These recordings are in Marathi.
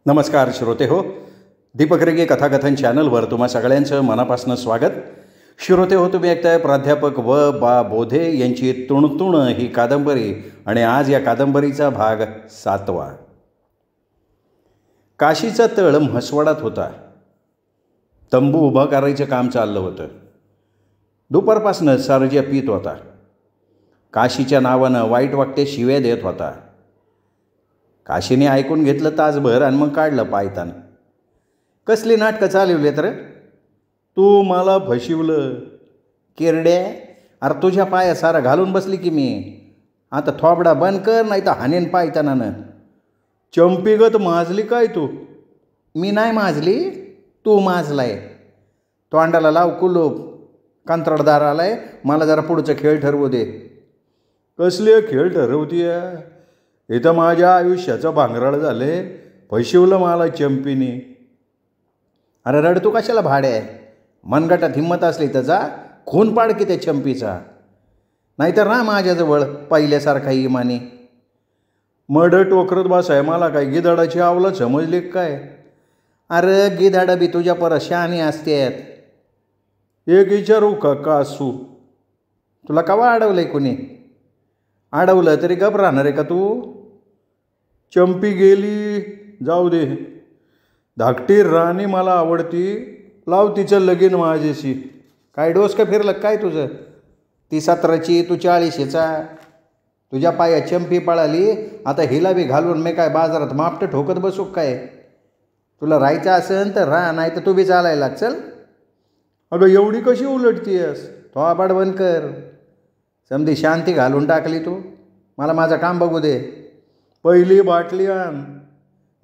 नमस्कार श्रोते हो. दीपक रेगे कथाकथन चॅनलवर तुम्हा सगळ्यांचं मनापासून स्वागत. श्रोते हो, तुम्ही ऐकताय प्राध्यापक बा बोधे यांची तुणतुण ही कादंबरी आणि आज या कादंबरीचा भाग 7वा. काशीचा तळ म्हसवडात होता. तंबू उभं करायचं काम चाललं होतं. दुपारपासनं सर्जा पीत होता. काशीच्या नावानं वाईट वाटते शिव्या देत होता. काशीने ऐकून घेतलं तासभर आणि मग काढलं पायतान. कसली नाटकं चालवली तर तू मला फशिवलं किरड्या. अरे तुझ्या पाया सारा घालून बसली की मी. आता थोबडा बंद कर, नाही तर हानेन पायतानानं. चंपीगत माजली काय तू? मी नाही माजली, तू माजलाय. तोंडाला लाव कुलूप. कंत्राटदार आलाय, मला जरा पुढचं खेळ ठरवू दे. कसले खेळ ठरवतीय? इथं माझ्या आयुष्याचं भांगराळ झाले. फशिवलं मला चंपीने. अरे रड तू कशाला भाड्या? मनगटात हिंमत असली तर जा, खून पाड की त्या चंपीचा. नाहीतर ना माझ्याजवळ पहिल्यासारखा इमानी. मड टोकरत बसाय मला काय गिधाडाची आवलं समजली काय? अरे गिधाडं बी तुझ्या परत शहाणी असतात. एक विचारू का असू? तुला कवा अडवलंय कुणी? अडवलं तरी गप राहणार आहे का तू? चंपी गेली, जाऊ दे. धाकटी राणी मला आवडती, लाव तिचं लगीन माझ्याशी. काय डोस का फिरलं काय तुझं? ती 17ची, तू 40चा. तुझ्या पाया चंपी पळाली, आता हिला बी घालून मी काय बाजारात मापटं ठोकत बसू काय? तुला राहायचं असेल तर राहा, नाही तर तू बी चालायला लाग. चल. अगं एवढी कशी उलटतीयस? तो आबाड बंद कर. समधी शांती घालून टाकली तू. मला माझं काम बघू दे. पहिली बाटली आण.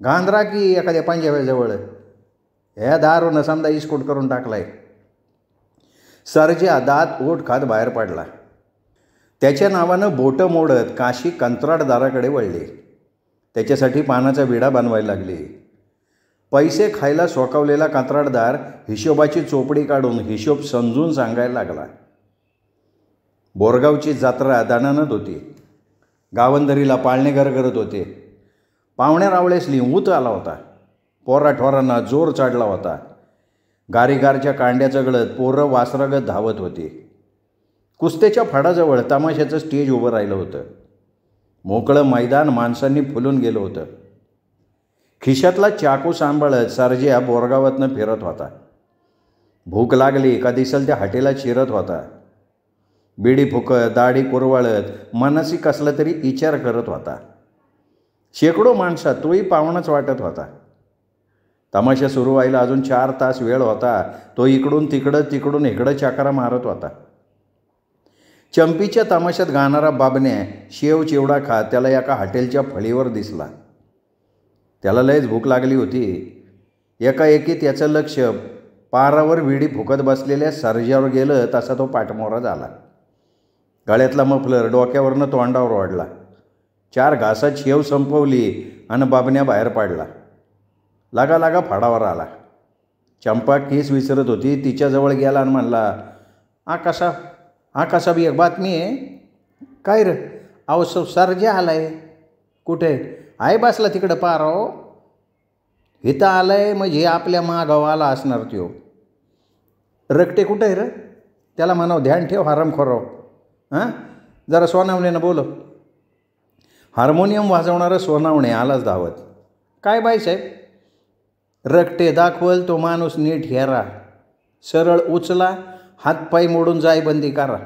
गांधरा की एखाद्या पंजाब्याजवळ. ह्या दारूनं समजा इस्कूट करून टाकलाय. सर्जा दात ओठ खात बाहेर पडला. त्याच्या नावानं बोटं मोडत काशी कंत्राटदाराकडे वळली. त्याच्यासाठी पानाचा विडा बनवायला लागली. पैसे खायला सोकावलेला कंत्राटदार हिशोबाची चोपडी काढून हिशोब समजून सांगायला लागला. बोरगावची जत्रा दणानत होती. गावंदरीला पाळणे गरगरत होते. पाहुण्या रावळेसली ऊत आला होता. पोराठोरांना जोर चढला होता. गारीगारच्या कांड्याचं गळत पोरं वासरागत धावत होती. कुस्त्याच्या फडाजवळ तमाशाचं स्टेज उभं राहिलं होतं. मोकळं मैदान माणसांनी फुलून गेलं होतं. खिशातला चाकू सांभाळत सर्जा बोरगावातनं फिरत होता. भूक लागली का दिसल त्या हॉटेलात शिरत होता. बिडी फुकत, दाढी कुरवाळत, मनसी कसला तरी विचार करत होता. शेकडो माणसात तोही पाहुणाच वाटत होता. तमाशा सुरू व्हायला अजून 4 तास वेळ होता. तो इकडून तिकडं तिकडून इकडं चकरा मारत होता. चंपीच्या तमाशात गाणारा बाबण्या शेव चिवडा खात त्याला एका हॉटेलच्या फळीवर दिसला. त्याला लयच भूक लागली होती. एकाएकी त्याचं लक्ष पारावर विडी फुकत बसलेल्या सर्जावर गेलं तसा तो पाठमोरा झाला. गळ्यातला मफलर डोक्यावरनं तोंडावर ओढला. 4 घासात शेव संपवली आणि बाबण्या बाहेर पडला. लागा लागा फाडावर आला. चंपा केस विसरत होती. तिच्याजवळ गेला आणि म्हणला, आकाशा बी एक बातमी आहे. काय रे? अहो सर्जा आलाय. कुठे आहे? बसला तिकडं पाराव. इथं आलाय म्हणजे आपल्या मागाव आला असणार त्यो. रकटे कुठं आहे रे? त्याला म्हणावं ध्यान ठेव हरामखोराव. जरा सोनावणेनं बोलो. हार्मोनियम वाजवणारं सोनावणे आलाच धावत. काय बाईसाहेब? रकटे दाखवल तो माणूस नीट हेरा. सरळ उचला, हातपाय मोडून जायबंदी करा.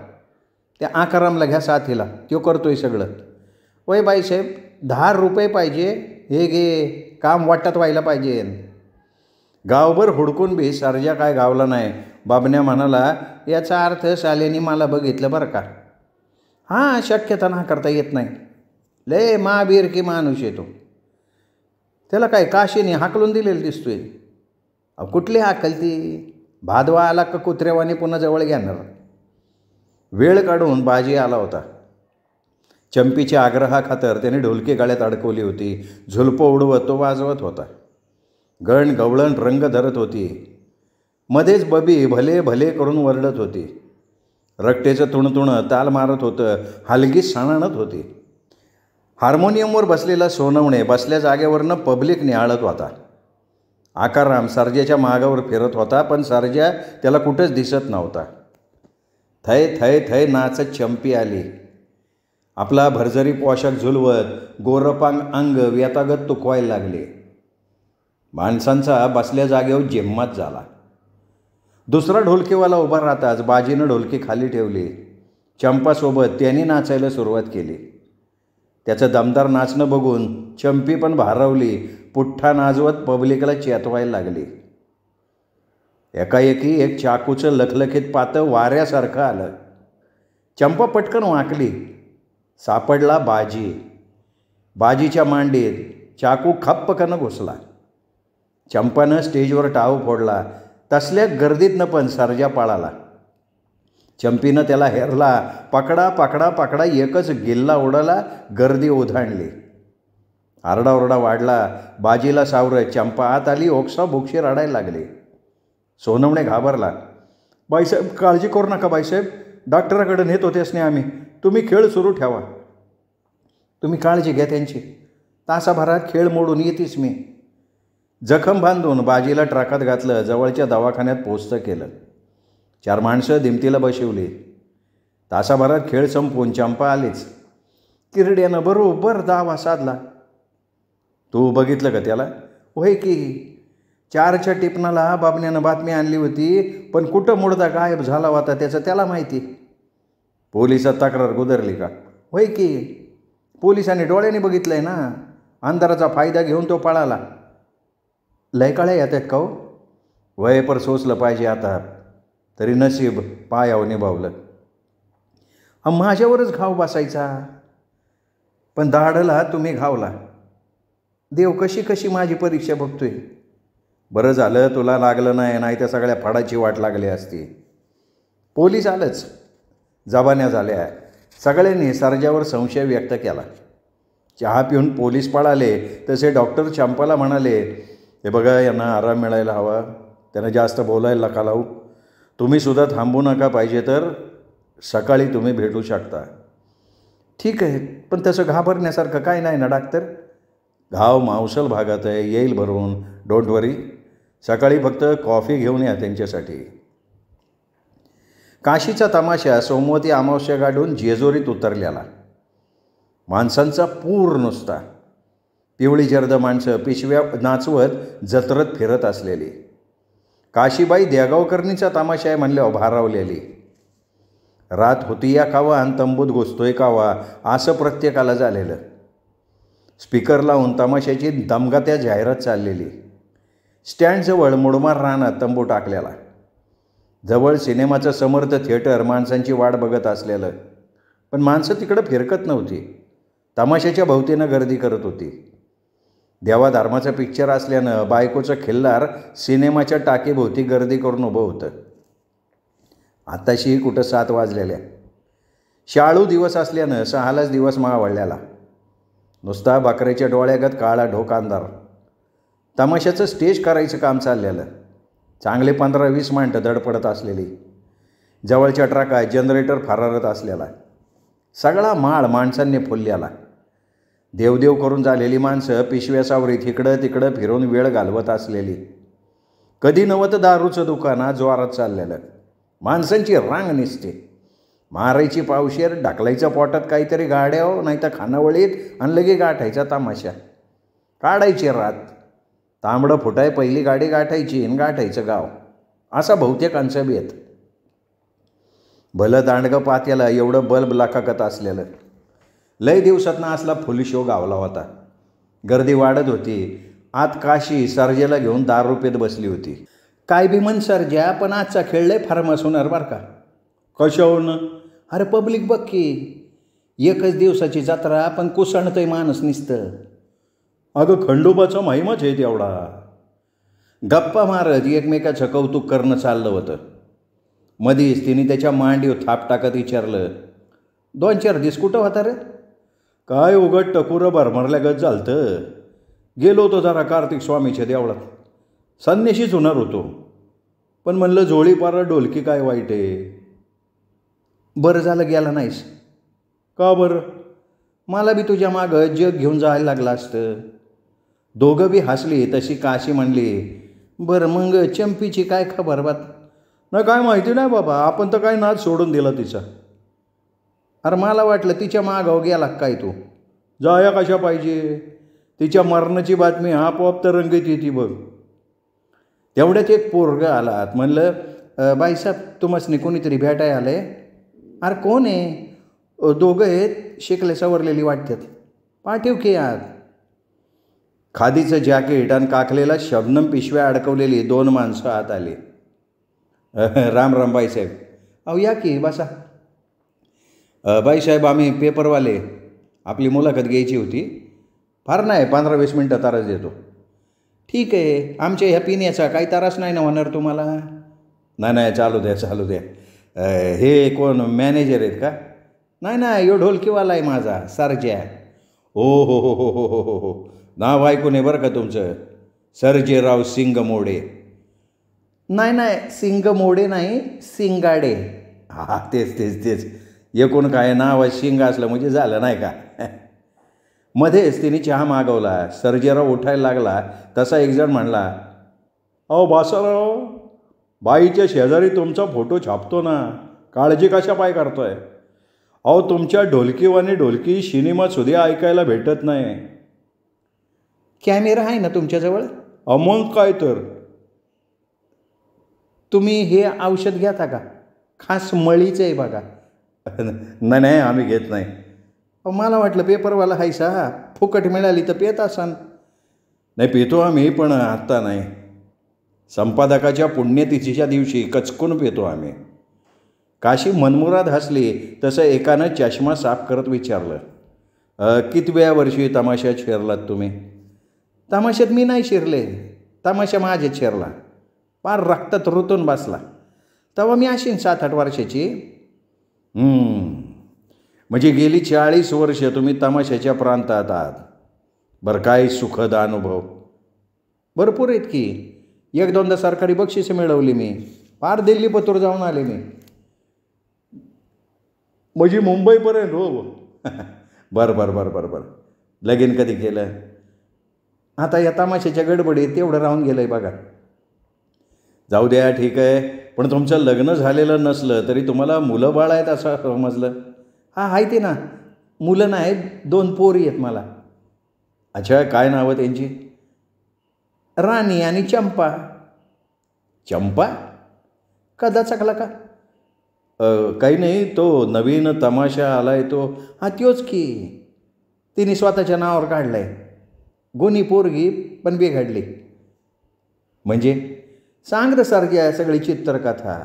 त्या आकारामला घ्या साथीला, तो करतोय सगळं. वय बाईसाहेब 10 रुपये पाहिजे. हे घे, काम वाटत व्हायला पाहिजे. गावभर हुडकून बी सर्जा काय गावला नाही. बाबण्या म्हणाला, याचा अर्थ साल्यानी मला बघितलं बरं का. हां, शक्यता ना करता येत नाही. लय महाबीर की माणूस येतो. त्याला काय काशीने हाकलून दिलेलं दिसतोय. कुठली हाकल ती? भादवा आला का कुत्र्यावाने पुन्हा जवळ घेणार. वेळ काढून बाजी आला होता. चंपीच्या आग्रहाखातर त्याने ढोलकी गळ्यात अडकवली होती. झुलपं उडवत तो वाजवत होता. गण गवळण रंग धरत होती. मध्येच बबी भले भले करून वरडत होती. रकटेचं तुणतुणं ताल मारत होतं. हलगी सणाणत होती. हार्मोनियमवर बसलेला सोनवणे बसल्या जागेवरनं पब्लिक निहाळत होता. आकाराम सर्जाच्या मागावर फिरत होता, पण सर्जा त्याला कुठंच दिसत नव्हता. थय थय थय नाचत चंपी आली. आपला भरजरी पोशाख झुलवत गोरपांग अंग व्यतागत तुकवायला लागले. माणसांचा बसल्या जागेवर जेम्मात झाला. दुसरा ढोलकीवाला उभा राहताच बाजीनं ढोलकी खाली ठेवली. चंपासोबत त्यांनी नाचायला सुरुवात केली. त्याचं दमदार नाचणं बघून चंपी पण भारावली. पुठ्ठा नाचवत पब्लिकला चेतवायला लागली. एकाएकी एक चाकूचं लखलखीत पातं वाऱ्यासारखं आलं. चंपा पटकन वाकली. सापडला बाजी. बाजीच्या मांडीत चाकू खप्पकन घुसला. चंपानं स्टेजवर टाव फोडला. तसल्या गर्दीतनं पण सर्जा पळाला. चंपीनं त्याला हेरला. पकडा पकडा पकडा एकच गिल्ला उडाला. गर्दी ओधाणली. आरडाओरडा वाढला. बाजीला सावरत चंपा आत आली. ओक्सा बोक्षी रडायला लागली. सोनवणे घाबरला. बाईसाहेब, काळजी करू नका बाईसाहेब, डॉक्टराकडे नेत होतेच नाही आम्ही. तुम्ही खेळ सुरू ठेवा. तुम्ही काळजी घ्या त्यांची. तासाभरात खेळ मोडून येतीस मी. जखम बांधून बाजीला ट्रकात घातलं. जवळच्या दवाखान्यात पोचतं केलं. 4 माणसं दिमतीला बसवली. तासाभरात खेळ संपवून चंपा आलीच. किरड्यानं बरोबर दावा साधला. तू बघितलं का त्याला? होय की. 4च्या टिपणाला बाबण्यानं बातमी आणली होती, पण कुठं मुडदा गायब झाला होता त्याचं त्याला माहिती. पोलिसात तक्रार गुदरली का? होय की. पोलिसांनी डोळ्याने बघितलंय ना. अंधाराचा फायदा घेऊन तो पळाला. लय काळ्या येतात का हो? वय पर सोसलं पाहिजे आता. तरी नशीब पायावर निभावलं. माझ्यावरच घाव बसायचा, पण दाढला तुम्ही घावला. देव कशी कशी माझी परीक्षा बघतोय. बरं झालं तुला लागलं नाही, नाही तर सगळ्या फाडाची वाट लागली असती. पोलीस आलंच. जबान्या झाल्या. सगळ्यांनी सर्जावर संशय व्यक्त केला. चहा पिऊन पोलीस पळाले तसे डॉक्टर चंपाला म्हणाले, हे बघा, यांना आराम मिळायला हवा. त्यांना जास्त बोलायला नका लावू. तुम्हीसुद्धा थांबू नका. पाहिजे तर सकाळी तुम्ही भेटू शकता. ठीक आहे, पण तसं घाबरण्यासारखं काय नाही ना डॉक्टर? घाव मांसल भागात आहे, येईल भरून. डोंट वरी. सकाळी फक्त कॉफी घेऊन या त्यांच्यासाठी. काशीचा तमाशा सोमवती अमावस्या गाडून जेजुरीत उतरलेला. माणसांचा पूर नुसता. पिवळी जर्द माणसं पिशव्या नाचवत जत्रत फिरत असलेली. काशीबाई देगावकर्णीचा तमाशा आहे म्हणल्यावर भारावलेली. रात होती या कावा आणि तंबूत घुसतोय कावा असं प्रत्येकाला झालेलं. स्पीकर लावून तमाशाची दमगत्या जाहिरात चाललेली. स्टँडजवळ मुडमार रानात तंबू टाकलेला. जवळ सिनेमाचं समर्थ थिएटर माणसांची वाट बघत असलेलं. पण माणसं तिकडं फिरकत नव्हती. तमाशाच्या भोवतीनं गर्दी करत होती. देवाधर्माचं पिक्चर असल्यानं बायकोचं खिल्लार सिनेमाच्या टाकीभोवती गर्दी करून उभं होतं. आत्ताशी कुठं 7 वाजलेल्या. शाळू दिवस असल्यानं 6लाच दिवस मावळलेला. नुसता बकऱ्याच्या डोळ्यागत काळा ढोकांदार. तमाशाचं स्टेज करायचं काम चाललेलं. चांगले 15-20 माणसं धडपडत असलेली. जवळच्या ट्रकात जनरेटर फरारत असलेला. सगळा माळ माणसांनी फुललेला. देवदेव करून झालेली माणसं पिशव्या सावरीत इकडं तिकडं फिरून वेळ घालवत असलेली. कधी नव्हतं दारूचं दुकान जोरात चाललेलं. माणसांची रांग निसते. मारायची पावशेर, ढकलायचं पोटात काहीतरी गाड्याव, नाही तर खानावळीत आणि लगे गाठायचा तमाशा. काढायची रात. तांबडं फुटाय पहिली गाडी गाठायची आणि गाठायचं गाव. असा बहुतेकांचं बेत. भलं दांडगं पात्याला एवढं बल्ब लाखाकत असलेलं. लय दिवसातनं असला फुल शो गावला होता. गर्दी वाढत होती. आत काशी सर्जेला घेऊन दारू पेत बसली होती. काय बी म्हण सर्जा, पण आजचा खेळ लय फार्मस होणार बरं का. कशावरून? अरे पब्लिक बघ की. एकच दिवसाची जत्रा, पण कुसणतंय माणूस निसतं. अगं खंडोबाचा महिमाच आहे तेवढा. गप्पा मारत एकमेकाचं कौतुक करणं चाललं होतं. मधीच तिने त्याच्या मांडीवर थाप टाकत विचारलं, 2-4 दिवस कुठं होता रे? काय उघड टकुरं भरमरल्यागत झालतं. गेलो होतो जरा कार्तिक स्वामीच्या देवळात. संन्याशीच होणार होतो, पण म्हणलं जोळीपारा ढोलकी काय वाईट आहे. बरं झालं गेला नाहीस. का बरं? मला बी तुझ्या मागं जग घेऊन जायला लागलं असतं. दोघं बी हसली. तशी काशी म्हणली, बरं मग चंपीची काय खबर बात? नाही काय माहिती नाही बाबा, आपण तर काय नाच सोडून दिला तिचा. अरे मला वाटलं तिच्या मागावर गेला काय तू. जाया कशा पाहिजे, तिच्या मरणाची बातमी आपोआप तर रंगीत येते बघ. तेवढ्यात एक पोरगं आलात. म्हणलं बाईसाहेब तुम्हासनी कोणीतरी भेटाय आले. अरे कोण आहे? दोघं आहेत, शिकले सवरलेली वाटतात. पाठीव की आत. खादीचं जॅकेट आणि काकलेला शबनम पिशव्या अडकवलेली 2 माणसं आत आली. राम राम बाईसाहेब. अहो या की बसा. बाईसाहेब आम्ही पेपरवाले, आपली मुलाखत घ्यायची होती. फार नाही 15-20 मिनटं तारास देतो. ठीक आहे, आमच्या ह्या पिण्याचा काही त्रास नाही ना होणार तुम्हाला? नाही चालू द्या. हे कोण मॅनेजर आहेत का? नाही यो ढोलकीवाला आहे माझा सरजा. हो. नाव ऐकून आहे बरं का तुमचं, सर्जेराव सिंगमोडे. नाही सिंगमोडे नाही, सिंगाडे. हा तेच एकूण काय नाव शिंग असलं म्हणजे झालं नाही का. मध्येच तिने चहा मागवला. सर्जेराव उठायला लागला तसा एक जण म्हणला, अहो बासाराव, बाईच्या शेजारी तुमचा फोटो छापतो ना, काळजी कशा पाय करतोय? अहो तुमच्या ढोलकीवानी ढोलकी सिनेमात सुद्धा ऐकायला भेटत नाही. कॅमेरा आहे ना तुमच्याजवळ? मग काय तर. तुम्ही हे औषध घेता का? खास मळीचं आहे बघा. नाही आम्ही घेत नाही. मला वाटलं पेपरवाला हायसा, फुकट मिळाली तर पेत असाल. नाही पितो आम्ही, पण आत्ता नाही. संपादकाच्या पुण्यतिथीच्या दिवशी कचकून पितो आम्ही. काशी मनमुराद हसली तसं एकानं चष्मा साफ करत विचारलं, कितव्या वर्षी तमाशात शिरलात तुम्ही? तमाशात मी नाही शिरले, तमाशा माझ्यात शिरला. फार रक्तात रुतून बसला. तेव्हा मी अशीन 7-8 वर्षाची. म्हणजे गेली 40 वर्ष तुम्ही तमाशाच्या प्रांतात आहात. बरं काय सुखद अनुभव? भरपूर आहेत की. 1-2दा सरकारी बक्षिसं मिळवली मी. फार दिल्ली पतूर जाऊन आले मी. म्हणजे मुंबईपर्यंत? हो. बरं. लगीन कधी केलं? आता या तमाशाच्या गडबडीत तेवढं राहून गेलं आहे बघा. जाऊ द्या ठीक आहे, पण तुमचं लग्न झालेलं नसलं तरी तुम्हाला मुलं बाळ आहेत असं समजलं. हा आहे ते ना, मुलं नाहीत, 2 पोरी आहेत मला. अच्छा काय नावं त्यांची? राणी आणि चंपा. चंपा? कदा चकला का? काही नाही, तो नवीन तमाशा आलाय तो. हा त्योच की. तिने स्वतःच्या नावावर काढला आहे. गुणी पोरगी पण बिघडली. म्हणजे सांग रे सर्जा सगळी चित्रकथा.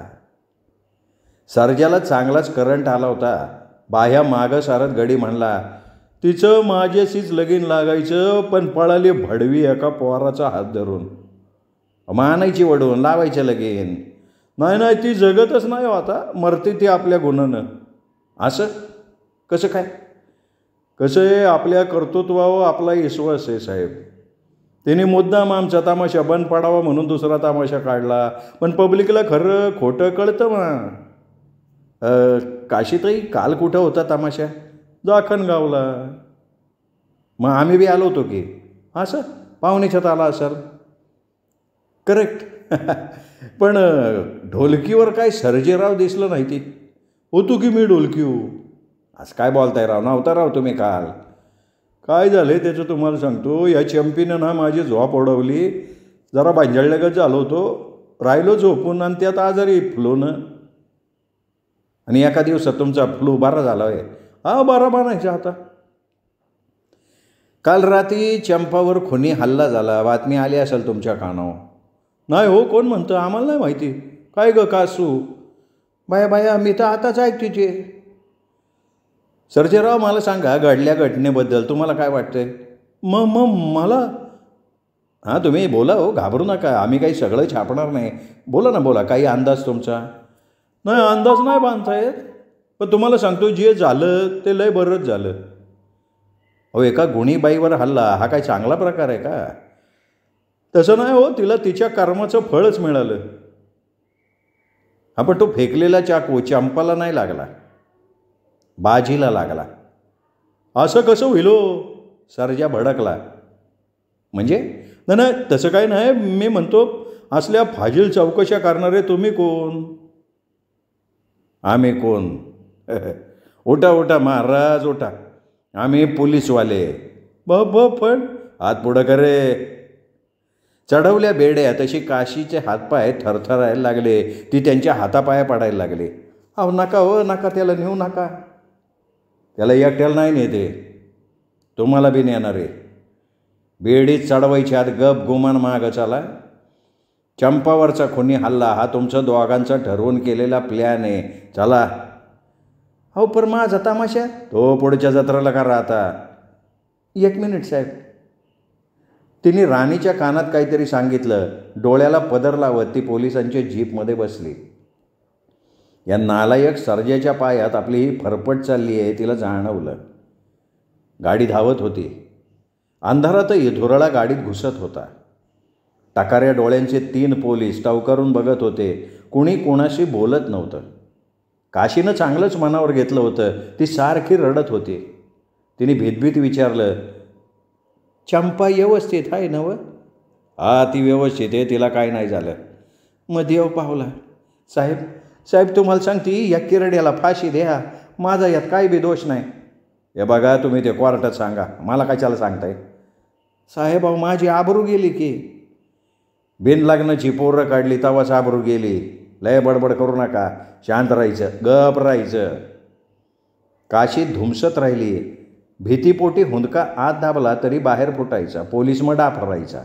सर्जाला चांगलाच करंट आला होता. बाह्या मागं सारत गडी म्हणला, तिचं माझ्याशीच लगीन लागायचं, पण पळाली भडवी एका पोराचा हात धरून. मानायची वडून लावायचं लगीन. नाही ती जगतच नाही हो आता, मरते ती आपल्या गुणानं. असं कसं काय? कसं आहे, आपल्या कर्तृत्वावर आपला विश्वास आहे साहेब. तिने मुद्दाम आमचा तमाशा बंद पडावा म्हणून दुसरा तमाशा काढला, पण पब्लिकला खरं खोटं कळतं मग. काशीतही काल कुठं होता तमाशा? जाखणगावला. मग आम्ही बी आलो होतो की. असं पाहुणेच्यात आला असेल. करेक्ट. पण ढोलकीवर काय सर्जेराव दिसलं नाही. ती होतो की मी ढोलकी हो. असं काय बोलताय राव? नव्हता राव तुम्ही काल. काय झालं त्याचं तुम्हाला सांगतो. या चंपीनं ना माझी झोप ओढवली. जरा भांजाळल्यागत झालो होतो. राहिलो झोपून आणि त्यात आजारी फ्लूनं. आणि एका दिवसात तुमचा फ्लू बरा झाला आहे? हा बरा म्हणायचा आता. काल रात्री चंपावर खुनी हल्ला झाला, बातमी आली असेल तुमच्या कानावर. नाही हो, कोण म्हणतं? आम्हाला नाही माहिती. काय ग कासू? बाया मी तर आताच ऐकते ते. सर्जेराव मला सांगा घडल्या घटनेबद्दल तुम्हाला काय वाटतंय? मग मला? हां तुम्ही बोला हो, घाबरू नका. आम्ही काही सगळं छापणार नाही. बोला काही अंदाज तुमचा? नाही अंदाज नाही बांधता येत, पण तुम्हाला सांगतो जे झालं ते लय बरंच झालं. अहो एका गुणीबाईवर हल्ला हा काय चांगला प्रकार आहे का? तसं नाही हो, तिला तिच्या कर्माचं फळच मिळालं. हा पण तो फेकलेला चाकू चंपाला नाही लागला, बाजीला लागला. असं कसं होईल हो? सर्जा भडकला. म्हणजे नाही तसं काय नाही. मी म्हणतो असल्या फाजील चौकशा करणारे तुम्ही कोण? आम्ही कोण? उठा उठा महाराज उठा, आम्ही पोलीसवाले. पण हात पुढं करे. चढवल्या बेड्या तशी काशीचे हातपाय थरथरायला लागले. ती त्यांच्या हातापाया पडायला लागले. अहो नका हो नका, त्याला नेऊ नका. त्याला एकट्याला नाही नेते, तुम्हाला बी नेणार आहे. बेडीत चढवायची आत गप गुमान माग चला. चंपावरचा खुनी हल्ला हा तुमचं दोघांचा ठरवून केलेला प्लॅन आहे. चला. हो पण माझा तमाशा तो पुढच्या जत्रेला करा आता. 1 मिनिट साहेब. तिने राणीच्या कानात काहीतरी सांगितलं. डोळ्याला पदर लावत ती पोलिसांच्या जीपमध्ये बसली. या नालायक सर्जाच्या पायात आपली ही फरफट चालली आहे तिला जाणवलं. गाडी धावत होती. अंधारातही धुरळा गाडीत घुसत होता. टाकाऱ्या डोळ्यांचे 3 पोलीस टवकारून बघत होते. कुणी कोणाशी बोलत नव्हतं. काशीनं चांगलंच मनावर घेतलं होतं. ती सारखी रडत होती. तिने भीतभीत विचारलं, चंपा व्यवस्थित आहे नव? हा ती व्यवस्थित आहे, तिला काय नाही झालं. मग देव पावला. साहेब तुम्हाला सांगते या किरड्याला फाशी द्या. माझा यात काय बी दोष नाही. हे बघा तुम्ही ते कोर्टात सांगा, मला कशाला सांगताय? साहेब अहो माझी आबरू गेली की. बिनलग्नाची पोरं काढली तवाच आबरू गेली. लय बडबड करू नका, शांत राहायचं, गप राहायचं. काशी धुमसत राहिली. भीतीपोटी हुंदका आत दाबला तरी बाहेर फुटायचा. पोलीस मग डाफ राहायचा.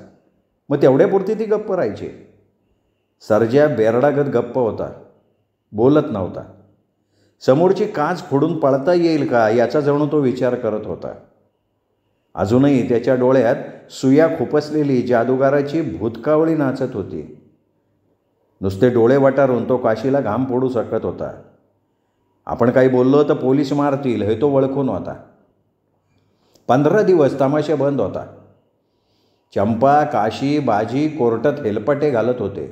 मग तेवढ्यापुरती ती गप्प राहायची. सर्जा बेरडागत गप्प होता, बोलत नव्हता. समोरची काच फोडून पळता येईल का याचा जणू तो विचार करत होता. अजूनही त्याच्या डोळ्यात सुया खुपसलेली जादूगाराची भूतकावळी नाचत होती. नुसते डोळे वटारून तो काशीला घाम फोडू शकत होता. आपण काही बोललो तर पोलीस मारतील हे तो ओळखून होता. 15 दिवस तमाशा बंद होता. चंपा, काशी, बाजी कोर्टात हेलपाटे घालत होते.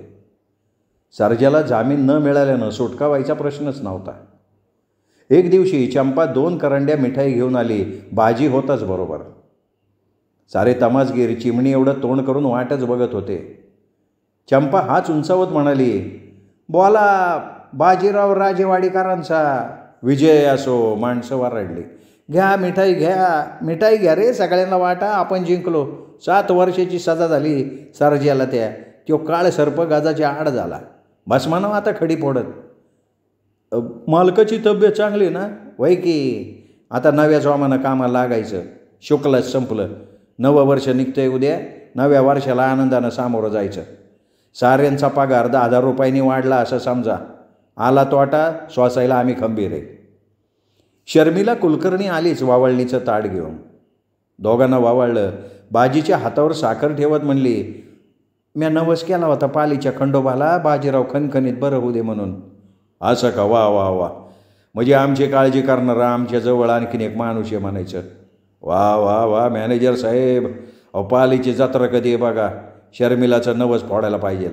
सर्जाला जामीन न मिळाल्यानं सुटका व्हायचा प्रश्नच नव्हता. एक दिवशी चंपा 2 करंड्या मिठाई घेऊन आली. बाजी होताच बरोबर. सारे तमासगीर चिमणी एवढं तोंड करून वाटच बघत होते. चंपा हाच उंचावत म्हणाली, बोला बाजीराव राजेवाडीकरांचा विजय असो. माणसं वरडली. घ्या मिठाई घ्या रे, सगळ्यांना वाटा, आपण जिंकलो. 7 वर्षाची सजा झाली सर्जाला. तो काळ सर्प गाजाच्या आड झाला. बस म्हणावं आता खडी फोडत. मालकाची तब्येत चांगली ना? वय की आता नव्या जोमानं कामाला लागायचं. शुक्लच संपलं. 9वं वर्ष निघतंय उद्या. 9व्या वर्षाला आनंदानं सामोरं जायचं. साऱ्यांचा पगार 10,000 रुपयांनी वाढला असं समजा. आला तोटा सोसायला आम्ही खंबीर आहे. शर्मिला कुलकर्णी आलीच वावळणीचं ताट घेऊन. दोघांना वावळलं. बाजीच्या हातावर साखर ठेवत म्हणली, म्या नवस केला होता पालीच्या खंडोबाला बाजीराव खणखणीत बरं होऊ दे म्हणून. असं का? वा वा वा, म्हणजे आमची काळजी करणारा आमच्याजवळ आणखीन एक माणूस आहे म्हणायचं. वा वा वा मॅनेजर साहेब, अहो पालीची जत्रा कधी आहे बघा. शर्मिलाचं नवस फोडायला पाहिजे.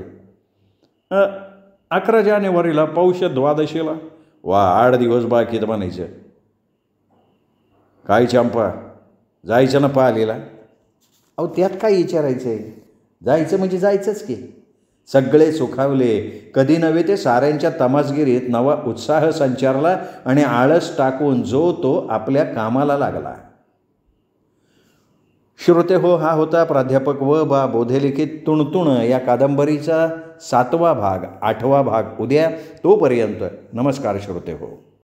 11 जानेवारीला पौष द्वादशीला. वा 8 दिवस बाकीत म्हणायचं. काय चंपा जायचं ना पालीला? अहो त्यात काय विचारायचं आहे? जायचं म्हणजे जायचंच की. सगळे सुखावले. कधी नव्हे ते साऱ्यांच्या तमासगिरीत नवा उत्साह संचारला आणि आळस टाकून जो तो आपल्या कामाला लागला. श्रोते हो, हा होता प्राध्यापक व बोधेलिखित तुणतुण या कादंबरीचा 7वा भाग. 8वा भाग उद्या. तोपर्यंत नमस्कार श्रोते हो.